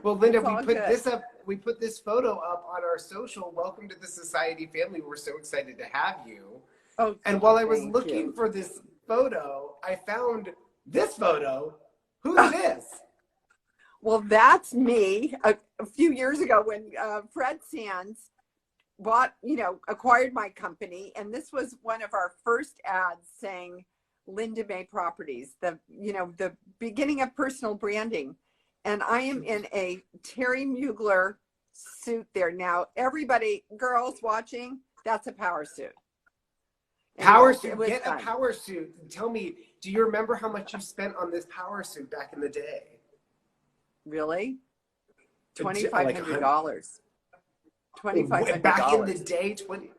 Well, Linda, It's all good. we put this photo up on our social. Welcome to the Society family. We're so excited to have you. Oh, And while I was thank looking you. for this photo, I found this photo. Who's this? Well, that's me. A few years ago when Fred Sands acquired my company, and this was one of our first ads saying Linda May Properties, the beginning of personal branding. And I am in a Terry Mugler suit there. Now, everybody, girls watching, that's a power suit. Power Anyways, it suit. was Get a fun. power suit. Tell me, do you remember how much you spent on this power suit back in the day? Really? Like $2,500. back in the $2,500. day, 20.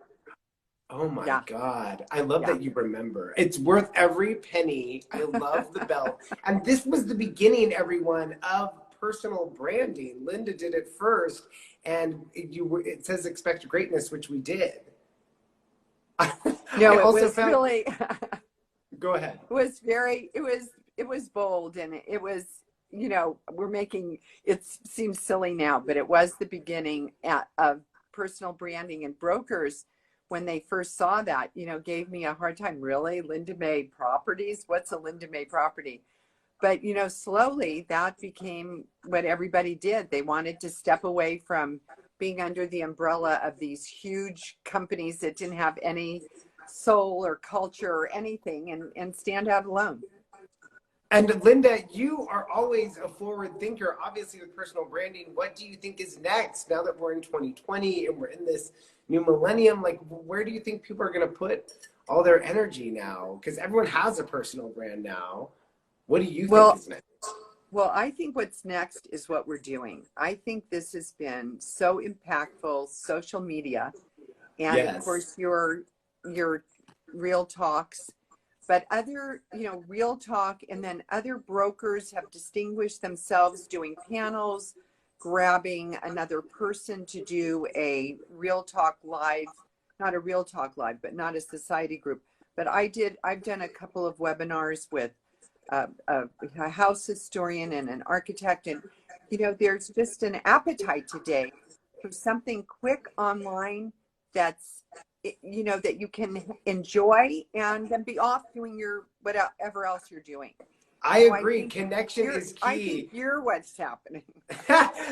Oh my Yeah, God. I love yeah. that you remember. It's worth every penny. I love the belt. And this was the beginning, everyone, of personal branding. Linda did it first, and it says expect greatness, which we did. I No, it also was found, really go ahead. it was bold, and it was, we're making it seem silly now, but it was the beginning of personal branding, and brokers, when they first saw that, gave me a hard time. Really? Linda May Properties? What's a Linda May property? But, slowly that became what everybody did. They wanted to step away from being under the umbrella of these huge companies that didn't have any soul or culture or anything, and stand out alone. And Linda, you are always a forward thinker, obviously with personal branding. What do you think is next now that we're in 2020 and we're in this new millennium? Like, where do you think people are going to put all their energy now? Because everyone has a personal brand now. What do you think Well, is next? well, I think what's next is what we're doing. I think this has been so impactful, social media, and of Yes. course your real talks, but other, real talk, and then other brokers have distinguished themselves doing panels, grabbing another person to do a real talk live, not a real talk live, but not a society group. But I've done a couple of webinars with a house historian and an architect, and there's just an appetite today for something quick online that's that you can enjoy and then be off doing your whatever else you're doing. I So agree. Connection is I think key. you're what's happening.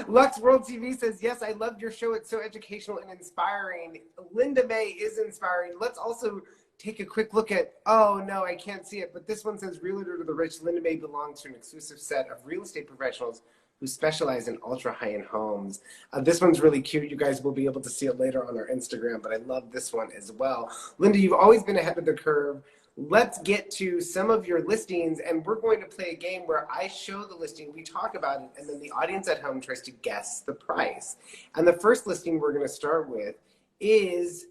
Lux World TV says, yes, I loved your show. It's so educational and inspiring. Linda May is inspiring. Let's also take a quick look at, oh no, I can't see it, but this one says, Realtor to the Rich. Linda May belongs to an exclusive set of real estate professionals who specialize in ultra high-end homes. This one's really cute. You guys will be able to see it later on our Instagram, but I love this one as well. Linda, you've always been ahead of the curve. Let's get to some of your listings, and we're going to play a game where I show the listing, we talk about it, and then the audience at home tries to guess the price. And the first listing we're going to start with is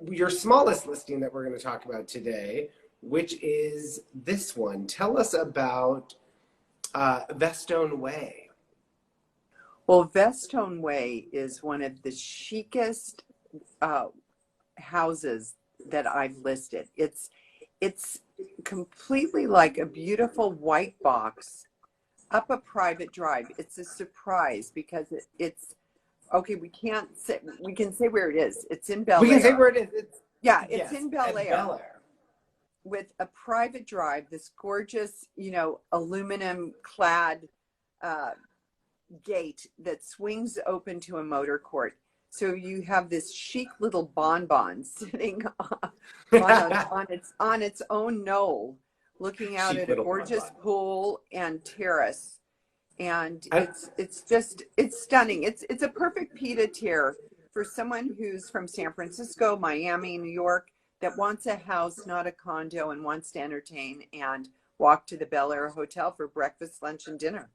your smallest listing that we're going to talk about today, which is this one. Tell us about Vestone Way. Well, Vestone Way is one of the chicest houses that I've listed. It's completely like a beautiful white box up a private drive. It's a surprise because it's okay. We can say where it is. It's in Bel Air. We can say where it is. It's in Bel Air. With a private drive, this gorgeous, aluminum clad gate that swings open to a motor court. So you have this chic little bonbon sitting on its own knoll, looking out Chic at a little gorgeous bonbon. pool and terrace. And it's stunning. It's a perfect pied-à-terre for someone who's from San Francisco, Miami, New York, that wants a house, not a condo, and wants to entertain and walk to the Bel Air Hotel for breakfast, lunch, and dinner.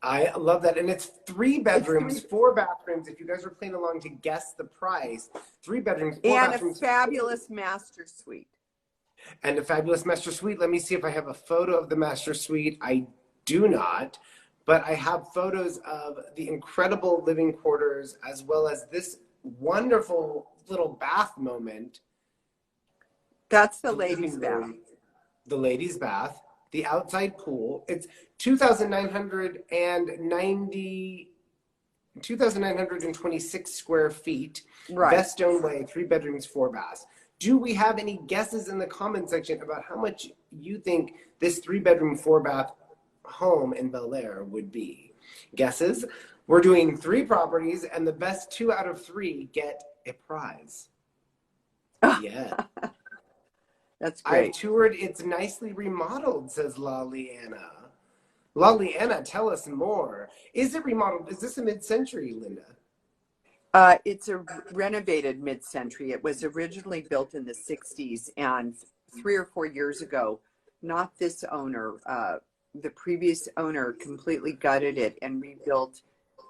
I love that. And it's 3 bedrooms, 4 bathrooms. If you guys are playing along to guess the price, 3 bedrooms, 4 and bathrooms. A fabulous master suite. And a fabulous master suite. Let me see if I have a photo of the master suite. I do not, but I have photos of the incredible living quarters as well as this wonderful little bath moment. That's the ladies' bath. The ladies' bath. the outside pool. It's 2,926 square feet. Right. Vestone Way, 3 bedrooms, 4 baths. Do we have any guesses in the comment section about how much you think this 3 bedroom, 4 bath home in Bel Air would be? Guesses? We're doing 3 properties, and the best 2 out of 3 get a prize. Yeah. That's great. I've toured. It's nicely remodeled, says La Liana. La Liana, tell us more. Is it remodeled? Is this a mid-century, Linda? It's a renovated mid-century. It was originally built in the 60s, and 3 or 4 years ago, not this owner, the previous owner completely gutted it and rebuilt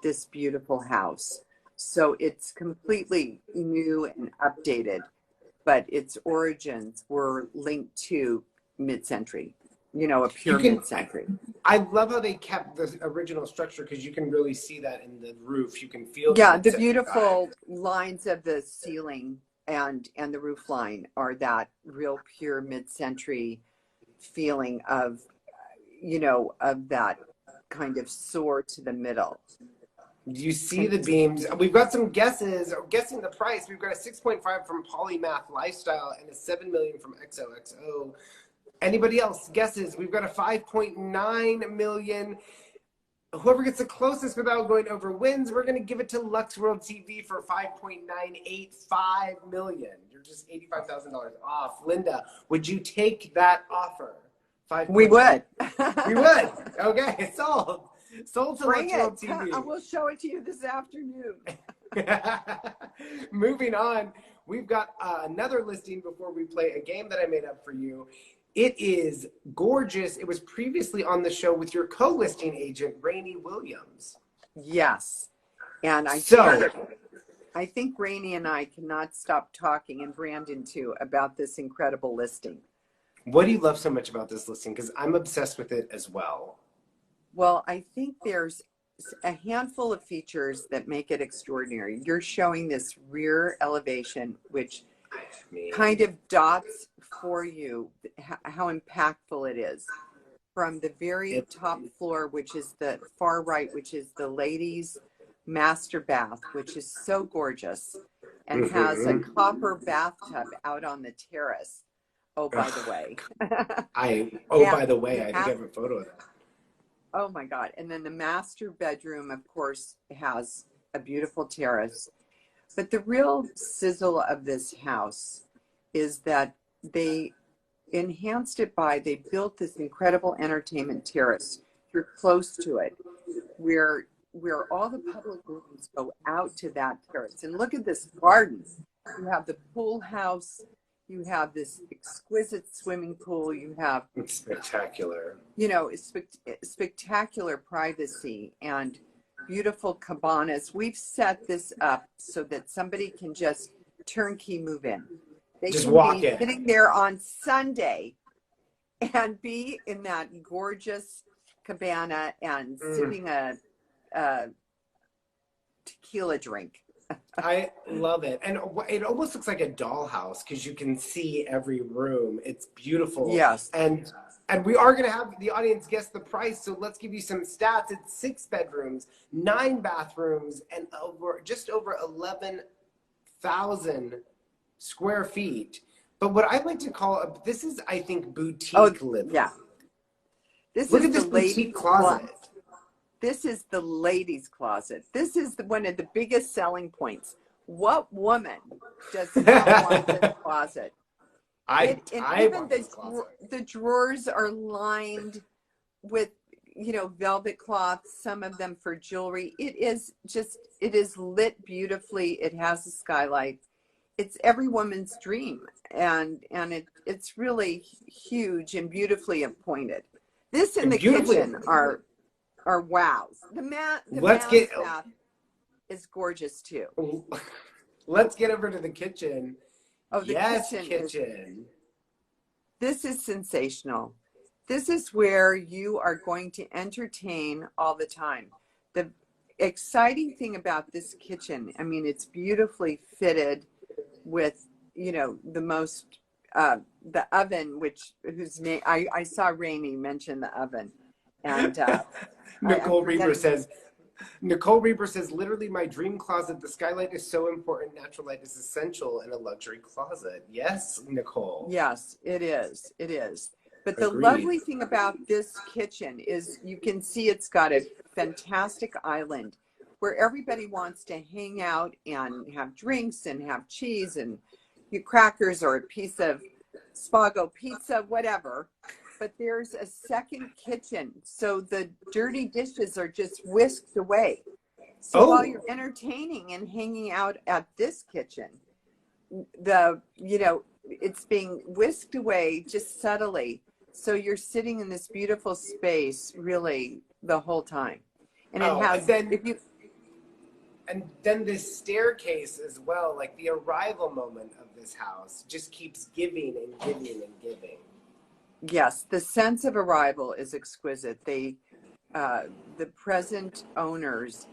this beautiful house. So it's completely new and updated, but its origins were linked to mid-century, you know, a pure mid-century. I love how they kept the original structure because you can really see that in the roof. You can feel the beautiful lines of the ceiling and the roof line are that real pure mid-century feeling of, you know, of that kind of soar to the middle. You see the beams. We've got some guesses. Guessing the price. We've got a 6.5 from Polymath Lifestyle and a 7 million from XOXO. Anybody else guesses? We've got a 5.9 million. Whoever gets the closest without going over wins. We're going to give it to Lux World TV for 5.985 million. You're just $85,000 off. Linda, would you take that offer? We would. We would. Okay, sold. Sold to Bring Lux it. World TV. I will show it to you this afternoon. Moving on, we've got another listing before we play a game that I made up for you. It is gorgeous. It was previously on the show with your co-listing agent, Rainey Williams. Yes. And I think Rainey and I cannot stop talking, and Brandon too, about this incredible listing. What do you love so much about this listing? Because I'm obsessed with it as well. Well, I think there's a handful of features that make it extraordinary. You're showing this rear elevation, which kind of dots for you how impactful it is. From the very top floor, which is the far right, which is the ladies' master bath, which is so gorgeous and has a copper bathtub out on the terrace. Oh, by the way. By the way, I think I have a photo of that. Oh my God. And then the master bedroom, of course, has a beautiful terrace. But the real sizzle of this house is that they enhanced it by, they built this incredible entertainment terrace. You're close to it, where all the public rooms go out to that terrace. And look at this garden. You have the pool house. You have this exquisite swimming pool. You have, it's spectacular. You know, spectacular privacy and beautiful cabanas. We've set this up so that somebody can just turnkey move in. They just can walk be in. sitting there on Sunday and be in that gorgeous cabana and sipping a tequila drink. I love it. And it almost looks like a dollhouse because you can see every room. It's beautiful. Yes. And we are going to have the audience guess the price. So let's give you some stats. It's 6 bedrooms, 9 bathrooms, and just over 11,000 square feet. But what I like to call this is, I think, boutique living. Yeah. Look at this boutique closet. This is the ladies' closet. This is one of the biggest selling points. What woman does not want this closet? Even the drawers are lined with, you know, velvet cloth, some of them for jewelry. It is lit beautifully. It has a skylight. It's every woman's dream. And it's really huge and beautifully appointed. This and the kitchen are wows. The bath is gorgeous too. Let's get over to the kitchen. Oh, the kitchen. This is sensational. This is where you are going to entertain all the time. The exciting thing about this kitchen, I mean, it's beautifully fitted with, you know, the most the oven, whose name I saw Rainey mention the oven, and Nicole Reaper says, literally my dream closet. The skylight is so important. Natural light is essential in a luxury closet. Yes, Nicole. Yes, it is. It is. But the Agreed. lovely thing about this kitchen is you can see it's got a fantastic island where everybody wants to hang out and have drinks and have cheese and crackers or a piece of Spago pizza, whatever. But there's a second kitchen, so the dirty dishes are just whisked away. So while you're entertaining and hanging out at this kitchen, it's being whisked away just subtly. So you're sitting in this beautiful space really the whole time. And it has, and then this staircase as well, like the arrival moment of this house just keeps giving and giving and giving. Yes, the sense of arrival is exquisite. The present owners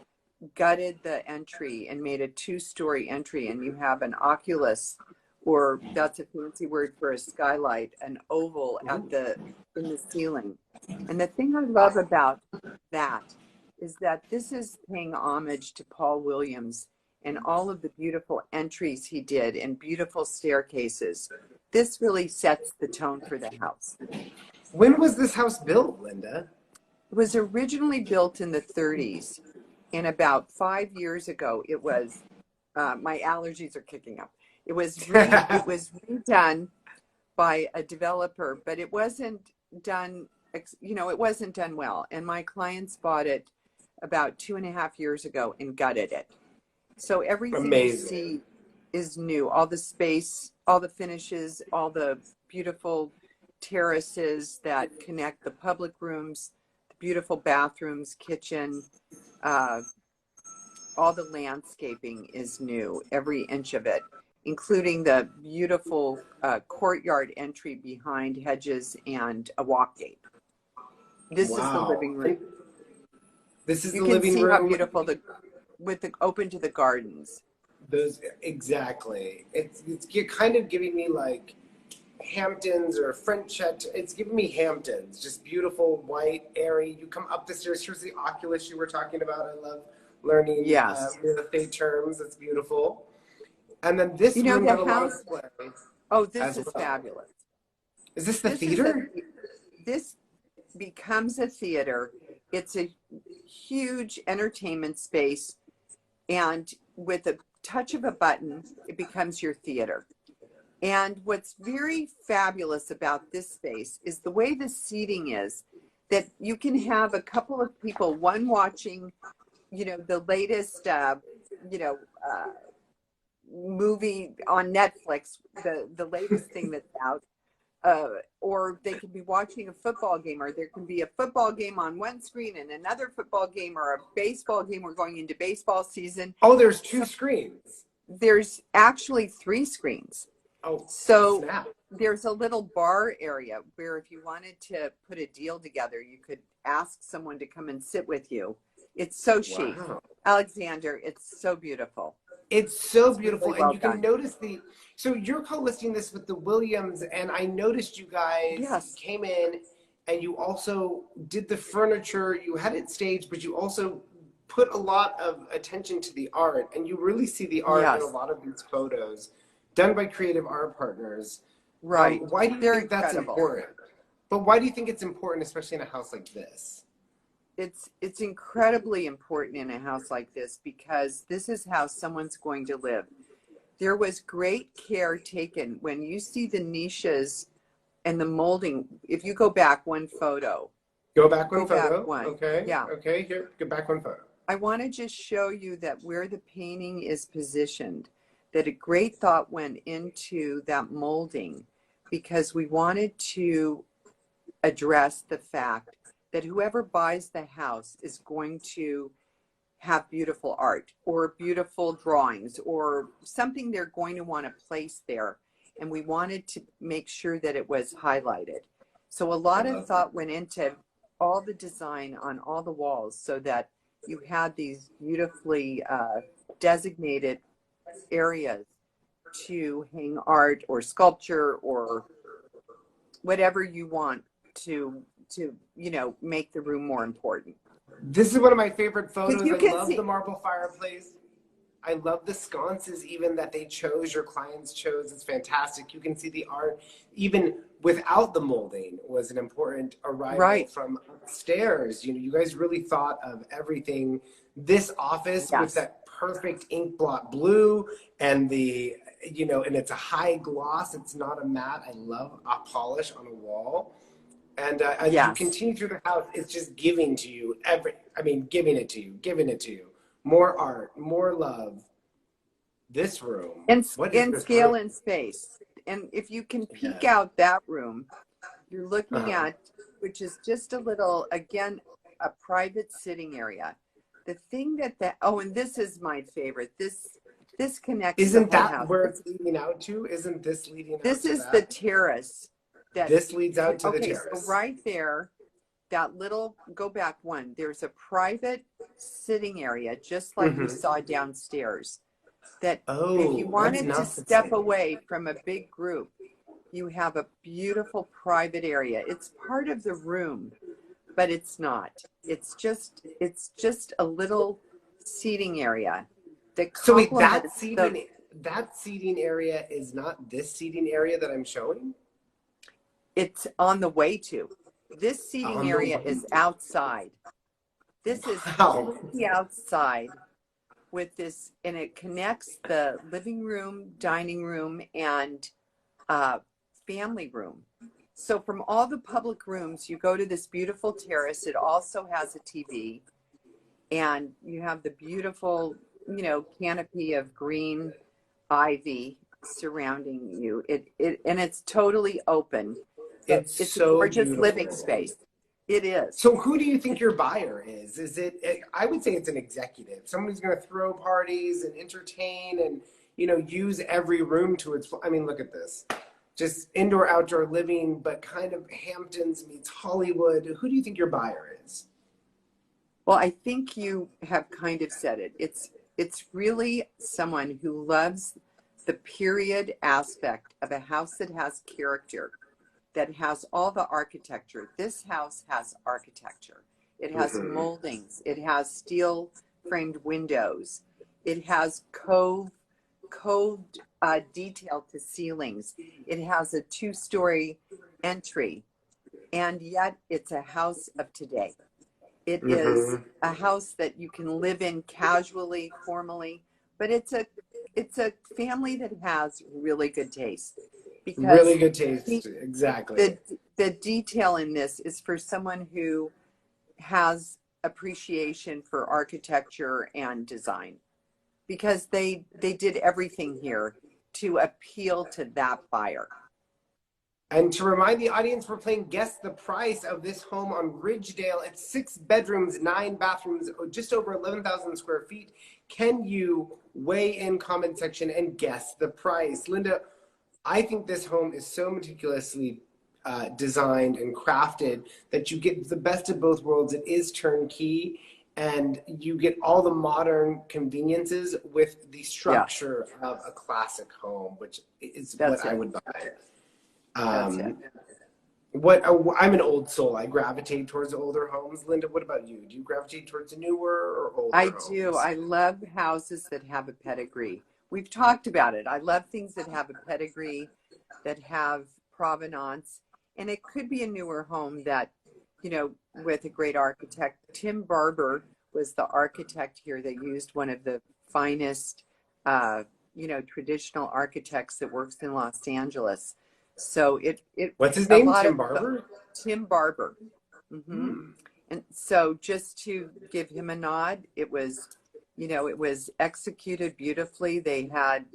gutted the entry and made a 2-story entry, and you have an oculus, or that's a fancy word for a skylight, an oval in the ceiling. And the thing I love about that is that this is paying homage to Paul Williams and all of the beautiful entries he did and beautiful staircases. This really sets the tone for the house. When was this house built, Linda? It was originally built in the 30s, and about 5 years ago, it was, my allergies are kicking up. It was redone by a developer, but it wasn't done, it wasn't done well. And my clients bought it about 2.5 years ago and gutted it. So everything you see is new. All the space, all the finishes, all the beautiful terraces that connect the public rooms, the beautiful bathrooms, kitchen, all the landscaping is new, every inch of it, including the beautiful courtyard entry behind hedges and a walk gate. This is the living room. This is the living room. You can see how beautiful open to the gardens. Exactly. It's kind of giving me like Hamptons or French. It's giving me Hamptons. Just beautiful, white, airy. You come up the stairs. Here's the oculus you were talking about. I love learning real estate terms. It's beautiful. And then this room had a lot of play. Oh, this is fabulous. Is this the theater? This becomes a theater. It's a huge entertainment space, and with a touch of a button, it becomes your theater. And what's very fabulous about this space is the way the seating is, that you can have a couple of people, one watching, the latest, movie on Netflix, the latest thing that's out, or they could be watching a football game, or there can be a football game on one screen and another football game, or a baseball game. We're going into baseball season. Oh, there's 2 screens. There's actually 3 screens. Oh, so snap. There's a little bar area where if you wanted to put a deal together, you could ask someone to come and sit with you. It's so chic. Wow. Alexander, it's so beautiful. It's so beautiful. Really well and you can done. notice so you're co-listing this with the Williams, and I noticed you guys came in and you also did the furniture. You had it staged, but you also put a lot of attention to the art, and you really see the art in a lot of these photos done by creative art partners. Right. Why do you think that's important? But why do you think it's important, especially in a house like this? It's incredibly important in a house like this because this is how someone's going to live. There was great care taken. When you see the niches and the molding, if you go back one photo. Go back one photo. Back one. Okay. Yeah. Okay, here, go back one photo. I want to just show you that where the painting is positioned, that a great thought went into that molding because we wanted to address the fact that whoever buys the house is going to have beautiful art or beautiful drawings or something they're going to want to place there. And we wanted to make sure that it was highlighted. So a lot of thought went into all the design on all the walls so that you had these beautifully designated areas to hang art or sculpture or whatever you want to make the room more important. This is one of my favorite photos. You I can love see the marble fireplace. I love the sconces even that they chose, your clients chose. It's fantastic. You can see the art, even without the molding, was an important arrival from upstairs. You guys really thought of everything. This office with that perfect ink blot blue and the, and it's a high gloss. It's not a matte. I love a polish on a wall. And as you continue through the house, it's just giving to you giving it to you. More art, more love. This room. And scale and space. And if you can peek out that room, you're looking at, which is just a little, again, a private sitting area. The thing and this is my favorite. This connects. Isn't that house. Where it's leading out to? Isn't this leading out to This is the terrace. This leads out to the terrace. So right there, that little, go back one, there's a private sitting area, just like we saw downstairs. That if you wanted to step away from a big group, you have a beautiful private area. It's part of the room, but it's not. It's just a little seating area. So wait, that seating area is not this seating area that I'm showing? It's on the way to. This seating area is outside. This is completely outside with this, and it connects the living room, dining room, and family room. So from all the public rooms, you go to this beautiful terrace. It also has a TV, and you have the beautiful, canopy of green ivy surrounding you. And it's totally open. It's so a gorgeous living space. It is. So who do you think your buyer is? Is it, I would say it's an executive. Someone who's going to throw parties and entertain and, use every room to its, look at this. Just indoor, outdoor living, but kind of Hamptons meets Hollywood. Who do you think your buyer is? Well, I think you have kind of said it. It's really someone who loves the period aspect of a house that has character, that has all the architecture. This house has architecture. It has moldings. It has steel framed windows. It has cove detail to ceilings. It has a 2-story entry, and yet it's a house of today. It is a house that you can live in casually, formally, but it's a family that has really good taste. Because really good taste, exactly. The detail in this is for someone who has appreciation for architecture and design, because they did everything here to appeal to that buyer. And to remind the audience, we're playing Guess the Price of this home on Ridgedale. It's 6 bedrooms, 9 bathrooms, just over 11,000 square feet. Can you weigh in comment section and guess the price? Linda, I think this home is so meticulously designed and crafted that you get the best of both worlds. It is turnkey, and you get all the modern conveniences with the structure of a classic home, which is what I would buy. I'm an old soul. I gravitate towards the older homes. Linda, what about you? Do you gravitate towards the newer or older homes? Do. I love houses that have a pedigree. We've talked about it. I love things that have a pedigree, that have provenance. And it could be a newer home that, with a great architect. Tim Barber was the architect here that used one of the finest, traditional architects that works in Los Angeles. So what's his name? Tim Barber? Tim Barber. And so just to give him a nod, it was executed beautifully. They had,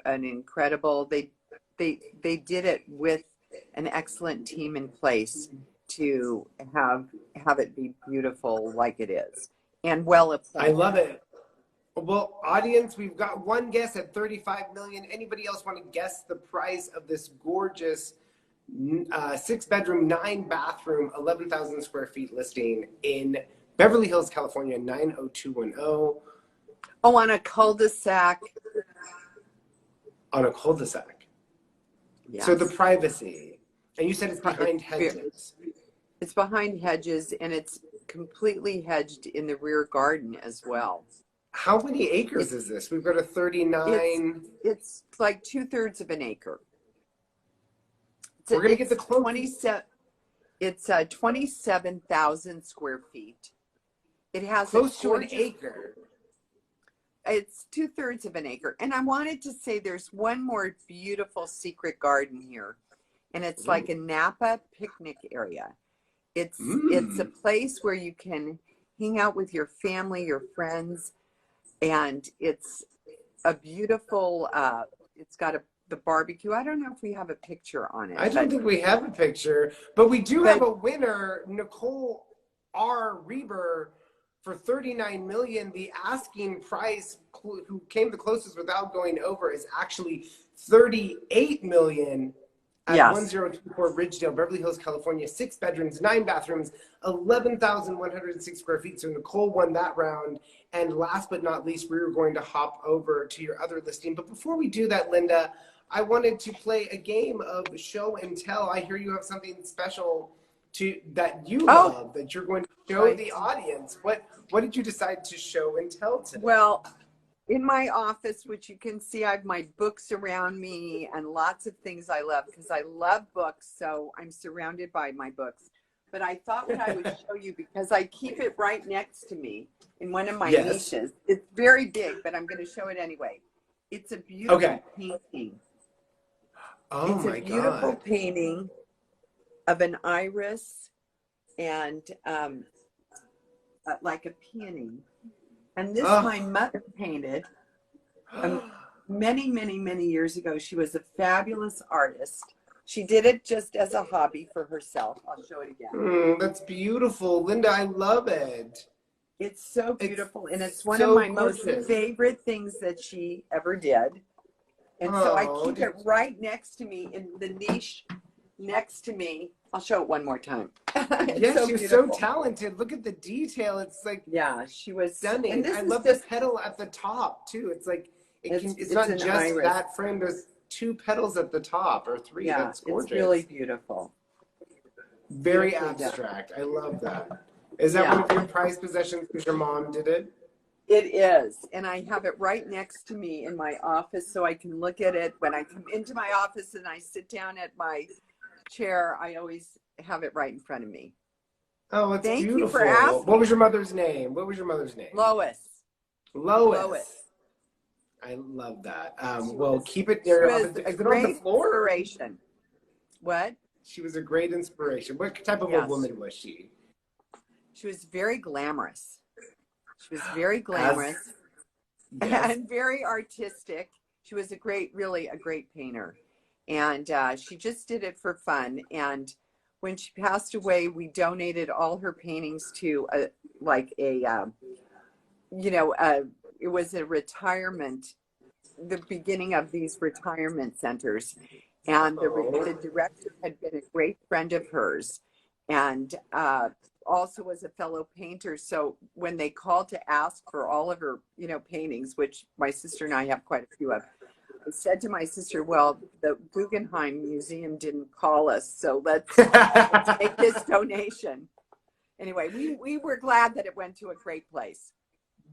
an incredible, they did it with an excellent team in place to have it be beautiful like it is, and well appointed. I love it. Well, audience, we've got one guess at $35 million. Anybody else want to guess the price of this gorgeous 6-bedroom, 9-bathroom, 11,000 square feet listing in Beverly Hills, California, 90210? Oh, on a cul-de-sac. on a cul-de-sac. Yes. So the privacy, and you said it's behind hedges. It's behind hedges, and it's completely hedged in the rear garden as well. How many acres is this? We've got a 39. It's like 2/3 of an acre. We're gonna get the close. 27. It's 27,000 square feet. It has Close to an acre. It's 2/3 of an acre. And I wanted to say there's one more beautiful secret garden here. And it's like a Napa picnic area. It's a place where you can hang out with your family, your friends. And it's a beautiful, it's got the barbecue. I don't know if we have a picture on it. I don't think we have a picture, but we do have a winner, Nicole R. Reber, for $39 million. The asking price, who came the closest without going over, is actually $38 million at 1024 Ridgedale, Beverly Hills, California. 6 bedrooms, 9 bathrooms, 11,106 square feet. So Nicole won that round. And last but not least, we were going to hop over to your other listing. But before we do that, Linda, I wanted to play a game of show and tell. I hear you have something special that you love, that you're going to show the audience. What did you decide to show and tell today? Well, in my office, which you can see, I have my books around me and lots of things I love, because I love books, so I'm surrounded by my books. But I thought what I would show you, because I keep it right next to me in one of my niches. It's very big, but I'm going to show it anyway. It's a beautiful painting. Oh my God. It's a beautiful painting of an iris and like a peony. And this my mother painted many, many, many years ago. She was a fabulous artist. She did it just as a hobby for herself. I'll show it again. That's beautiful. Linda, I love it. It's so beautiful. And it's one of my most favorite things that she ever did. And so I keep it right next to me in the niche next to me. I'll show it one more time. Yes, you're so talented. Look at the detail. It's like, she was stunning. I love the petal at the top too. It's like, it's not just iris. That frame. There's 2 petals at the top, or 3. Yeah, that's gorgeous. It's really beautiful. Very abstract. I love that. Is that one of your prized possessions because your mom did it? It is. And I have it right next to me in my office, so I can look at it when I come into my office and I sit down at my chair. I always have it right in front of me. Oh, it's beautiful. You for asking. What was your mother's name? Lois. Lois. I love that. Well, keep it near your office. Is it on the floor? Inspiration. What? She was a great inspiration. What type of a woman was she? She was very glamorous. She was very glamorous and very artistic. She was really a great painter. And she just did it for fun. And when she passed away, we donated all her paintings to it was a retirement, the beginning of these retirement centers. And the director had been a great friend of hers, and also was a fellow painter. So when they called to ask for all of her, paintings, which my sister and I have quite a few of, I said to my sister, well, the Guggenheim Museum didn't call us, so let's make this donation. Anyway, we were glad that it went to a great place.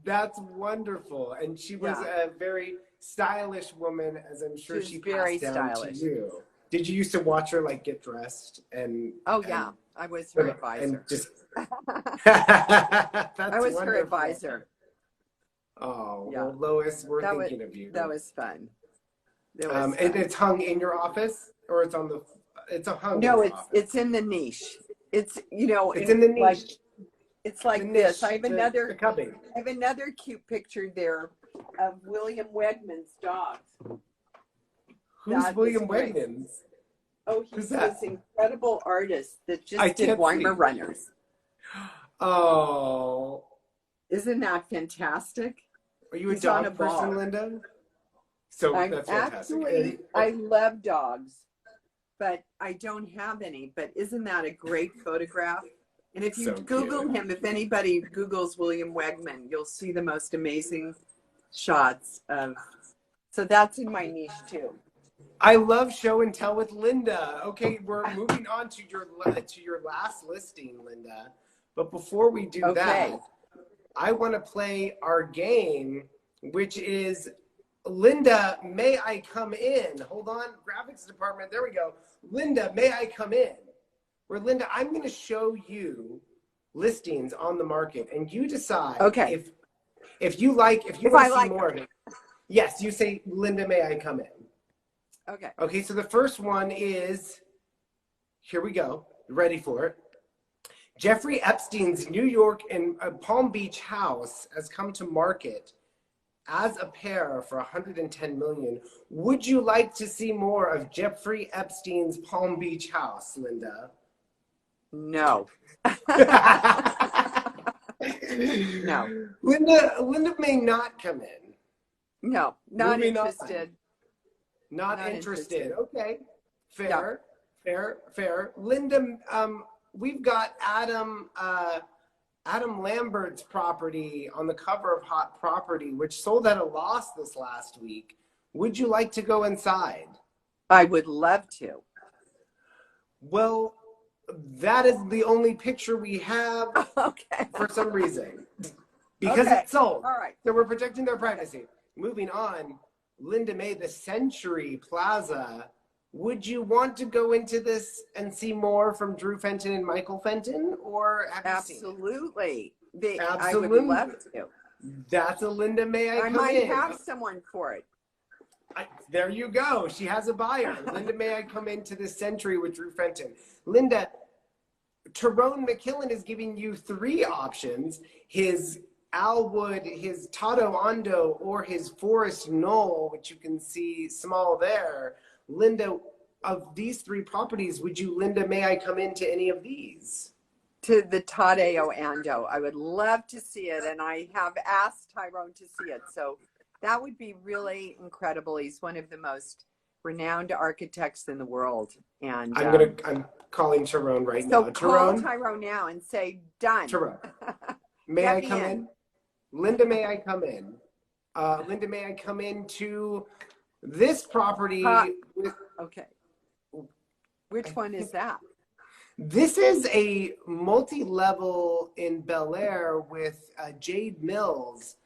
That's wonderful. And she was a very stylish woman, as I'm sure she passed down to you. Did you used to watch her get dressed and? Oh yeah, I was her advisor. And just. I was her advisor. Oh well, Lois, we're thinking of you. That was fun. It's hung in your office, or it's on the. It's a hung. No, it's in the niche. It's It's in the niche. It's like this. I have the cupping. I have another cute picture there of William Wegman's dogs. Who's William Wegmans? Oh, he's this incredible artist that just did Weimaraner's. Oh. Isn't that fantastic? Are you a dog person, Linda? So that's fantastic. Actually, I love dogs, but I don't have any. But isn't that a great photograph? And if you Google him, if anybody Googles William Wegman, you'll see the most amazing shots of So that's in my niche too. I love show and tell with Linda. Okay, we're moving on to your last listing, Linda. But before we do that, I want to play our game, which is Linda, may I come in? Hold on, graphics department. There we go. Linda, may I come in? Where Linda, I'm going to show you listings on the market, and you decide if you want to see more of it. Yes, you say, Linda, may I come in? Okay. Okay, so the first one is, here we go. Ready for it. Jeffrey Epstein's New York and Palm Beach house has come to market as a pair for $110 million. Would you like to see more of Jeffrey Epstein's Palm Beach house, Linda? No. No. Linda may not come in. No, not interested. Not interested. Okay. Fair. Linda, we've got Adam Lambert's property on the cover of Hot Property, which sold at a loss this last week. Would you like to go inside? I would love to. Well, that is the only picture we have for some reason. Because it's sold. All right. So we're protecting their privacy. Moving on, Linda May, the Century Plaza. Would you want to go into this and see more from Drew Fenton and Michael Fenton, or have you seen it? Absolutely. Absolutely. I would love to. That's a Linda May I come in. I might have someone for it. There you go. She has a buyer. Linda May I come into the Century with Drew Fenton. Linda, Tyrone McKillen is giving you 3 options. His Alwood, his Tato Hondo, or his Forest Knoll, which you can see small there. Linda, of these 3 properties, would you, Linda, may I come into any of these? To the Taddeo Ando. I would love to see it, and I have asked Tyrone to see it. So that would be really incredible. He's one of the most renowned architects in the world. And I'm calling Tyrone right now. So call Tyrone now and say, done. Tyrone, may I come in? Linda, may I come in? Linda, may I come into this property? Okay. Which one is that? This is a multi-level in Bel Air with Jade Mills.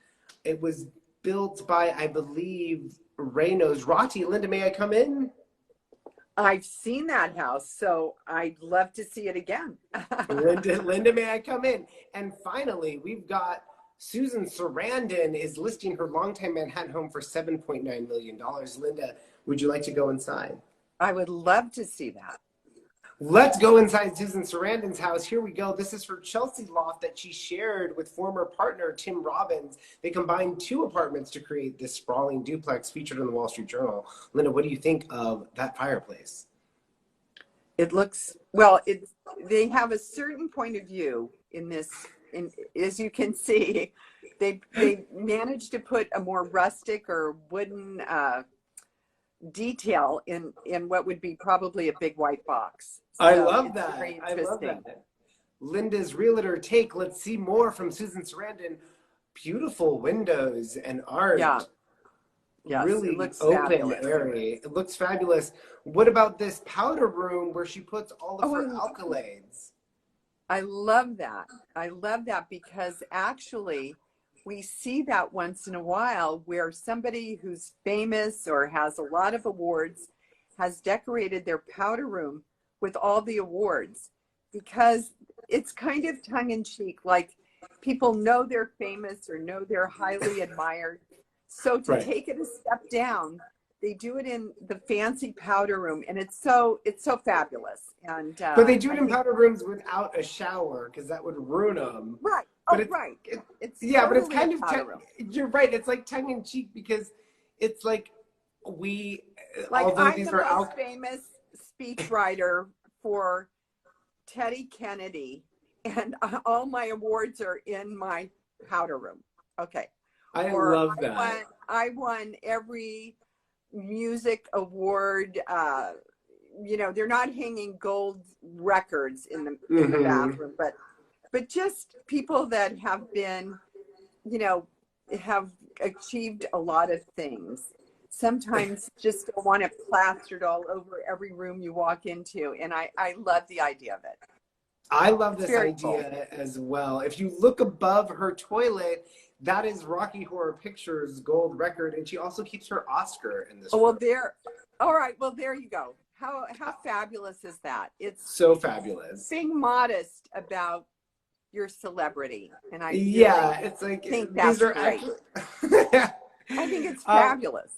It was built by, I believe, Raynos Rotti. Linda, may I come in? I've seen that house, so I'd love to see it again. Linda, may I come in? And finally, we've got Susan Sarandon is listing her longtime Manhattan home for $7.9 million. Linda, would you like to go inside? I would love to see that. Let's go inside Susan Sarandon's house. Here we go. This is her Chelsea loft that she shared with former partner Tim Robbins. They combined 2 apartments to create this sprawling duplex featured in the Wall Street Journal. Linda, what do you think of that fireplace? It looks, well, they have a certain point of view in this. As you can see, they managed to put a more rustic or wooden detail in what would be probably a big white box. So I love that. I love that. Linda's realtor take. Let's see more from Susan Sarandon. Beautiful windows and art. Yeah. Yes, really it looks open fabulous. area. It looks fabulous. What about this powder room where she puts all of her accolades? I love that. I love that because actually we see that once in a while where somebody who's famous or has a lot of awards has decorated their powder room with all the awards, because it's kind of tongue-in-cheek, like people know they're famous or know they're highly admired. So to take it a step down, they do it in the fancy powder room, and it's so fabulous. And but they do it in powder rooms without a shower because that would ruin them. Right. But It's yeah, totally but it's kind of you're right. It's like tongue in cheek because it's like although I'm these the are most famous speechwriter for Teddy Kennedy, and all my awards are in my powder room. Okay. I love that. I won every music award. They're not hanging gold records in the bathroom, but just people that have been, have achieved a lot of things. sometimes just don't want it plastered all over every room you walk into. And I love the idea of it. I love It's this very idea as well. If you look above her toilet, that is Rocky Horror Pictures gold record, and she also keeps her Oscar in this. Oh, well, all right. Well, there you go. How fabulous is that? It's so fabulous. Being modest about your celebrity, and I it's like think that's great. Actually, I think it's fabulous.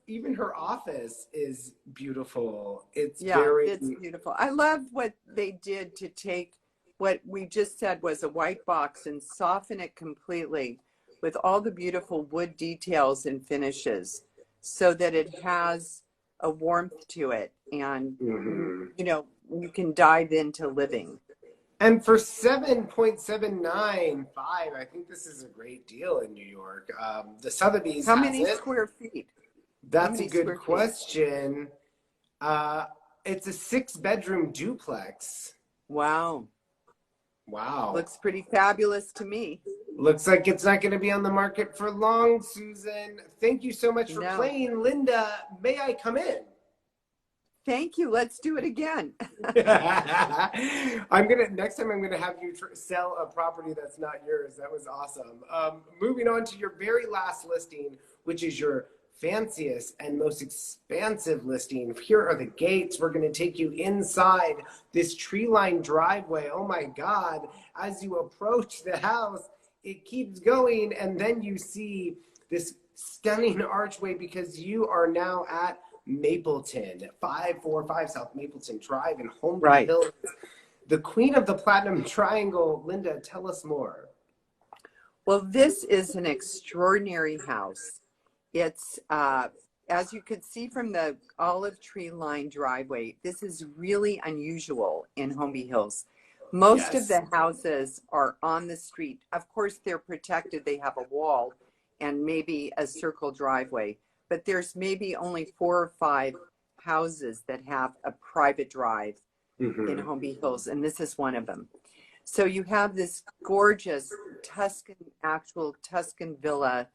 Even her office is beautiful. It's beautiful. I love what they did to take what we just said was a white box and soften it completely with all the beautiful wood details and finishes so that it has a warmth to it, and you know, you can dive into living. And for $7.795, I think this is a great deal in New York. The Sotheby's. How many square feet? That's a good question. It's a 6-bedroom duplex. Wow. Looks pretty fabulous to me. Looks like it's not going to be on the market for long, Susan. Thank you so much for playing. Linda, may I come in? Thank you. Let's do it again. Next time I'm gonna have you sell a property that's not yours. That was awesome. Moving on to your very last listing, which is your fanciest and most expansive listing. Here are the gates. We're gonna take you inside this tree-lined driveway. Oh my God! As you approach the house, it keeps going, and then you see this stunning archway because you are now at Mapleton, 545 South Mapleton Drive in Holmby Hills. The queen of the Platinum Triangle. Linda, tell us more. Well, this is an extraordinary house. It's, as you could see from the olive tree lined driveway, this is really unusual in Holmby Hills. Most of the houses are on the street. Of course, they're protected. They have a wall and maybe a circle driveway. But there's maybe only 4 or 5 houses that have a private drive in Holmby Hills, and this is one of them. So you have this gorgeous actual Tuscan villa.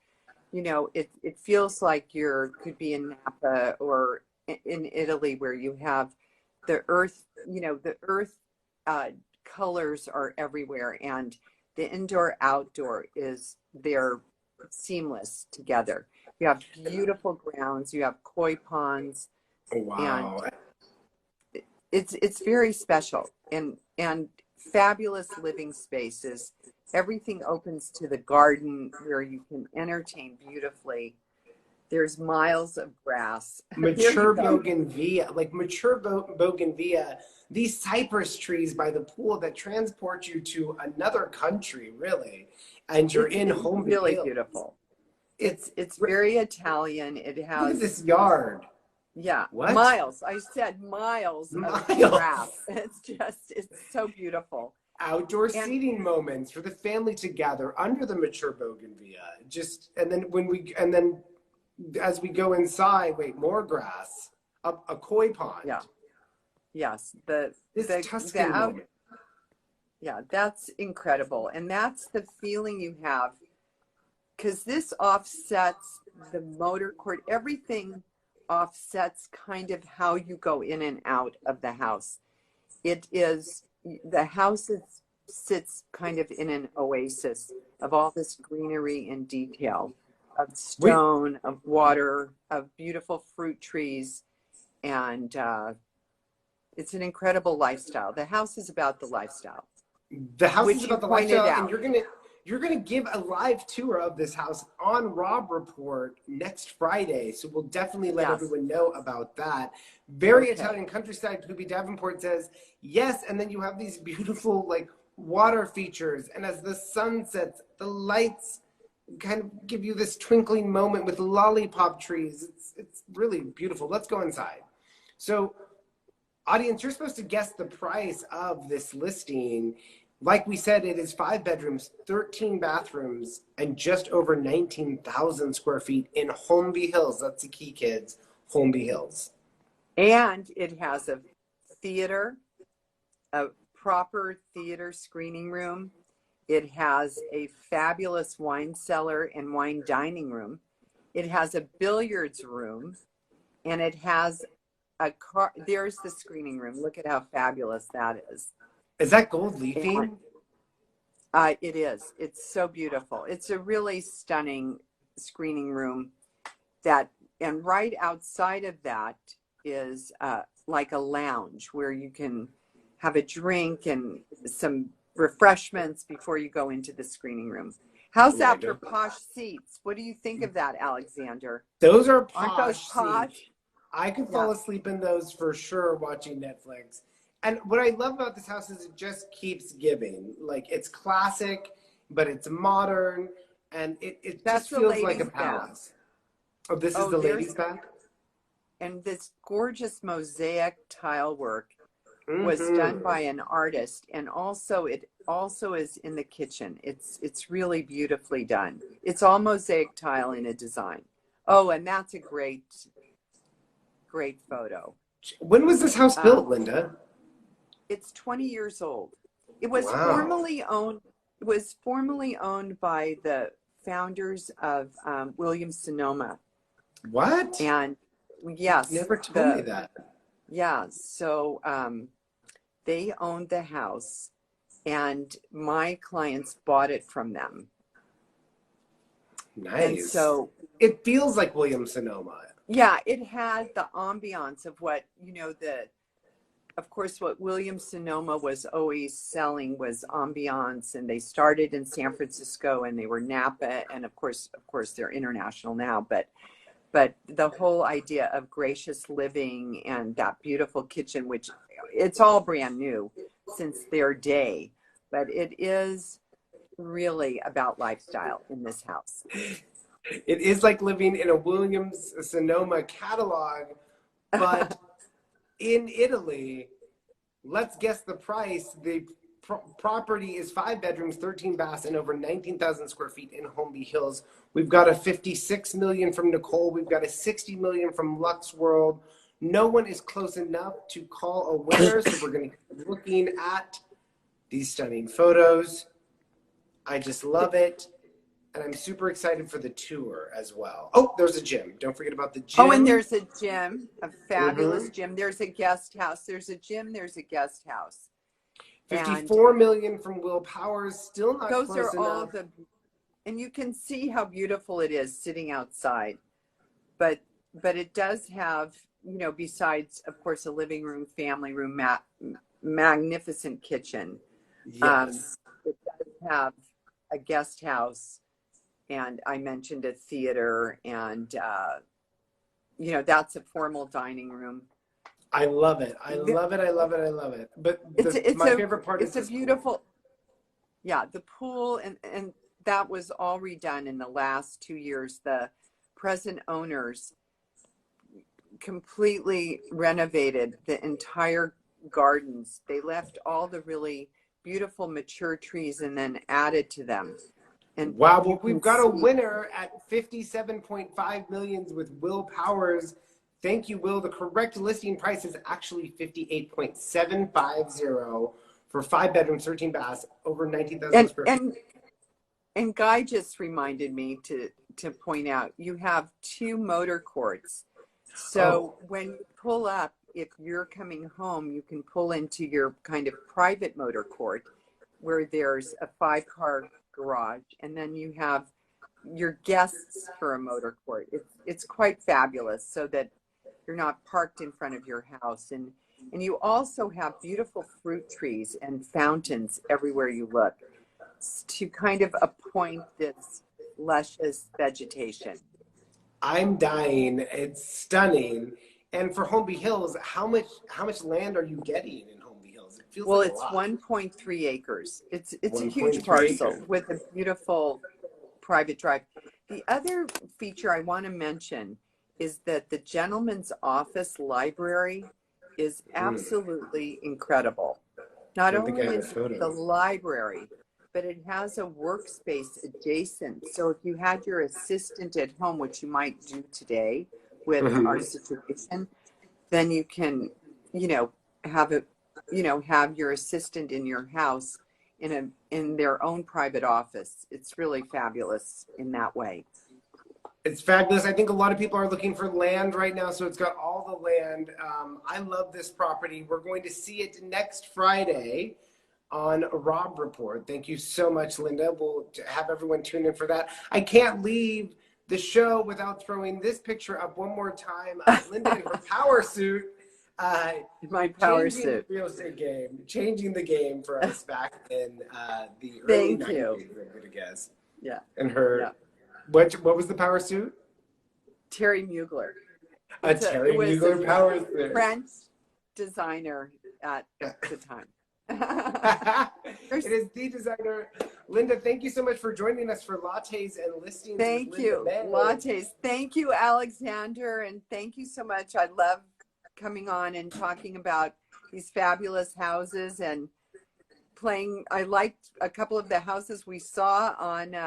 You know, it feels like could be in Napa or in Italy, where you have the earth, the earth colors are everywhere, and the indoor-outdoor they're seamless together. You have beautiful grounds. You have koi ponds. Oh, wow. And it's very special and fabulous living spaces. Everything opens to the garden where you can entertain beautifully. There's miles of grass. Mature bougainvillea, bougainvillea, these cypress trees by the pool that transport you to another country, really. And you're in Holmby Hills. Really beautiful. It's very Italian. It has. Look at this yard. Yeah. What? Miles. I said miles of grass. It's so beautiful. Outdoor seating moments for the family to gather under the mature bougainvillea. And then as we go inside, more grass, a koi pond. Yeah. Yes. Tuscan moment. Yeah, that's incredible. And that's the feeling you have, because this offsets the motor court. Everything offsets kind of how you go in and out of the house. The house sits kind of in an oasis of all this greenery and detail, of stone, of water, of beautiful fruit trees, and it's an incredible lifestyle. The house is about the lifestyle. The house is about the lifestyle, and you're gonna give a live tour of this house on Rob Report next Friday. So we'll definitely let everyone know about that. Very Italian countryside. Poopy Davenport says yes, and then you have these beautiful water features, and as the sun sets, the lights kind of give you this twinkling moment with lollipop trees. It's really beautiful. Let's go inside. So, audience, you're supposed to guess the price of this listing. Like we said, it is 5 bedrooms, 13 bathrooms, and just over 19,000 square feet in Holmby Hills. That's the key, kids. Holmby Hills. And it has a theater, a proper theater screening room. It has a fabulous wine cellar and wine dining room. It has a billiards room, and it has a car. There's the screening room. Look at how fabulous that is. Is that gold leafing? It is. It's so beautiful. It's a really stunning screening room and right outside of that is like a lounge where you can have a drink and some refreshments before you go into the screening room. How's that for posh seats? What do you think of that, Alexander? Those are Aren't those posh seats. I could fall asleep in those for sure watching Netflix. And what I love about this house is it just keeps giving. Like, it's classic, but it's modern, and it just feels like a palace. Oh, this is the ladies' bath? And this gorgeous mosaic tile work was done by an artist, and it also is in the kitchen. It's really beautifully done. It's all mosaic tile in a design. Oh, and that's a great photo. When was this house built, Linda? It's 20 years old. It was formerly owned. It was formerly owned by the founders of Williams-Sonoma. What? And yes, you never told me that. Yeah, so they owned the house, and my clients bought it from them. Nice. And so it feels like Williams-Sonoma. Yeah, it had the ambiance of what, of course, what Williams-Sonoma was always selling was ambiance, and they started in San Francisco, and they were Napa, and of course they're international now, but the whole idea of gracious living and that beautiful kitchen, which it's all brand new since their day, but it is really about lifestyle in this house. It is like living in a Williams-Sonoma catalog, but in Italy. Let's guess the price. The property is 5 bedrooms, 13 baths, and over 19,000 square feet in Holmby Hills. We've got a $56 million from Nicole. We've got a $60 million from Lux World. No one is close enough to call a winner, so we're going to keep looking at these stunning photos. I just love it. And I'm super excited for the tour as well. Oh, there's a gym. Don't forget about the gym. Oh, and there's a gym, a fabulous gym. There's a guest house. There's a gym. There's a guest house. $54 million from Will Powers. Still not close enough. Those are all and you can see how beautiful it is sitting outside. But it does have, besides, of course, a living room, family room, magnificent kitchen. Yes. It does have a guest house. And I mentioned a theater, and, that's a formal dining room. I love it. I love it. I love it. I love it. But my favorite part is it's a beautiful, the pool, and that was all redone in the last 2 years. The present owners completely renovated the entire gardens. They left all the really beautiful mature trees and then added to them. And wow, well, we've got a winner at $57.5 million with Will Powers. Thank you, Will. The correct listing price is actually $58.750 for 5 bedrooms, 13 baths, over 19,000 square feet. And Guy just reminded me to point out, you have 2 motor courts. So when you pull up, if you're coming home, you can pull into your kind of private motor court where there's a 5-car garage, and then you have your guests for a motor court. It's quite fabulous, so that you're not parked in front of your house, and you also have beautiful fruit trees and fountains everywhere you look to kind of appoint this luscious vegetation. I'm dying. It's stunning. And for Holmby Hills, how much land are you getting in Holmby Hills? It feels like it's 1.3 acres. It's a huge parcel with a beautiful private drive. The other feature I want to mention is that the gentleman's office library is absolutely incredible. Not only is it the library, but it has a workspace adjacent. So if you had your assistant at home, which you might do today with our situation, then you can, have your assistant in your house in their own private office. It's really fabulous in that way. It's fabulous. I think a lot of people are looking for land right now, so it's got all the land. I love this property. We're going to see it next Friday on Rob Report. Thank you so much, Linda. We'll have everyone tune in for that. I can't leave the show without throwing this picture up one more time. Linda in her power suit. My power changing suit. The real estate game, changing the game for us back in the early 90s, I'm going to guess. Yeah. And her, yeah. What was the power suit? Terry Mugler. Terry Mugler power suit. French designer at the time. It is the designer. Linda, thank you so much for joining us for Lattes and Listings. Thank you. Lattes. Thank you, Alexander. And thank you so much. I love coming on and talking about these fabulous houses and playing. I liked a couple of the houses we saw on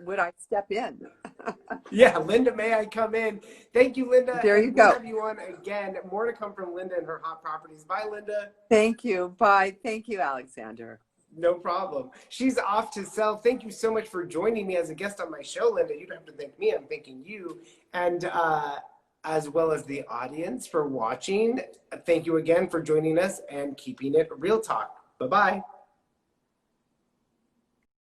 Would I Step In? Yeah, Linda, may I come in? Thank you, Linda. There you go. We'll have you on again. More to come from Linda and her hot properties. Bye, Linda. Thank you. Bye. Thank you, Alexander. No problem. She's off to sell. Thank you so much for joining me as a guest on my show, Linda. You don't have to thank me. I'm thanking you. And as well as the audience for watching. Thank you again for joining us and keeping it real talk. Bye-bye.